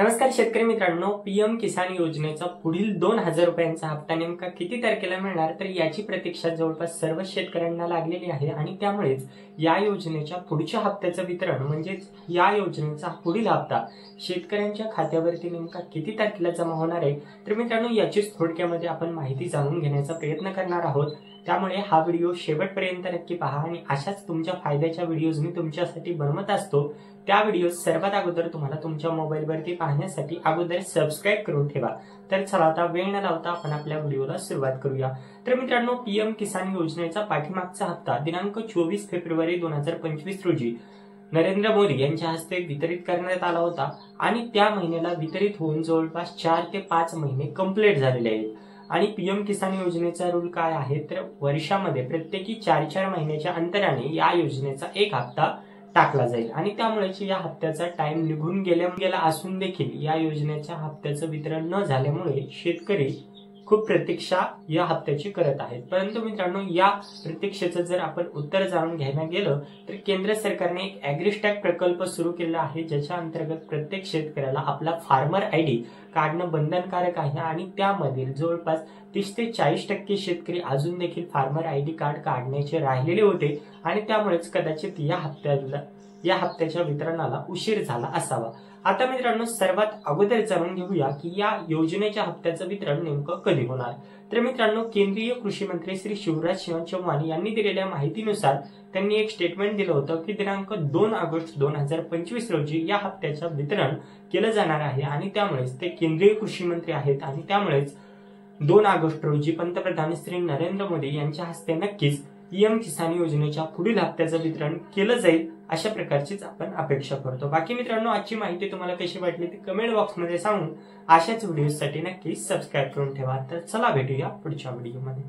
नमस्कार शेतकरी मित्रांनो, पीएम किसान योजनेचा पुढील 2000 रुपयांचा हप्ता नेमका किती तारखेला मिळणार तर याची प्रतीक्षा जवळपास सर्व शेतकऱ्यांना लागलेली आहे आणि त्यामुळेच या योजनेच्या पुढच्या हप्त्याचं वितरण म्हणजेच या योजनेचा पुढील हप्ता शेतकऱ्यांच्या खात्यावरती नेमका किती तारखेला जमा होणार आहे तर मित्रांनो याचीच थोडक्यामध्ये आपण माहिती जाणून घेण्याचा प्रयत्न करणार आहोत। त्यामुळे हा व्हिडिओ शेवटपर्यंत नक्की पहा आणि अशाच तुमच्या फायद्याच्या व्हिडिओज मी तुमच्यासाठी बनवत असतो। त्या व्हिडिओ सर्वात अगोदर तुम्हाला तुमच्या मोबाईलवरती पाहण्यासाठी अगोदर सबस्क्राइब करून ठेवा। तर चला आता वेळ न लावता आपण आपल्या व्हिडिओला सुरुवात करूया। तर मित्रांनो, पीएम किसान योजनेचा पाठीमागचा हप्ता दिनांक 24 फेब्रुवारी 2025 रोजी नरेंद्र मोदी यांच्या हस्ते वितरित करण्यात आला होता आणि त्या महिन्याला वितरित होऊन जवळपास 4 ते 5 महिने कंप्लीट झालेले आहेत। आणि पीएम किसान योजनेचा रूल काय आहे तर वर्षामध्ये प्रत्येकी 4-4 महिन्याच्या अंतराने या योजनेचा एक हप्ता टाकला जाईल आणि त्यामुळे या हप्त्याचा टाइम निघून गेला असून देखील या योजनेच्या हप्त्याचं वितरण न झाल्यामुळे शेतकरी खूप प्रतीक्षा या हप्त्याची करत आहेत। परंतु मित्रांनो, या प्रतीक्षेचं जर आपण उत्तर जाणून घ्यायला गेलं तर केंद्र सरकारने एक ॲग्रिस्टॅग प्रकल्प सुरू केला आहे, ज्याच्या अंतर्गत प्रत्येक शेतकऱ्याला आपला फार्मर आयडी काढणं बंधनकारक आहे आणि त्यामधील जवळपास 30 ते 40% शेतकरी अजून देखील फार्मर आयडी कार्ड काढण्याचे राहिलेले होते आणि त्यामुळेच कदाचित या हप्त्याच्या वितरणाला उशीर झाला असावा। आता मित्रांनो, सर्वात अगोदर जाणून घेऊया की या योजनेच्या हप्त्याचं वितरण नेमकं कधी होणार। तर मित्रांनो, केंद्रीय कृषी मंत्री श्री शिवराज सिंह चौहान यांनी दिलेल्या माहितीनुसार त्यांनी एक स्टेटमेंट दिलं होतं की दिनांक 2 ऑगस्ट 2025 रोजी या हप्त्याचं वितरण केलं जाणार आहे आणि त्यामुळेच ते केंद्रीय कृषी मंत्री आहेत आणि त्यामुळेच 2 ऑगस्ट रोजी पंतप्रधान श्री नरेंद्र मोदी यांच्या हस्ते नक्कीच पीएम किसान योजनेच्या पुढील हप्त्याचं वितरण केलं जाईल अशा प्रकारचीच आपण अपेक्षा करतो। बाकी मित्रांनो, आजची माहिती तुम्हाला कशी वाटली ती कमेंट बॉक्समध्ये सांगून अशाच व्हिडिओसाठी नक्की सबस्क्राइब करून ठेवा। तर चला भेटूया पुढच्या व्हिडिओमध्ये।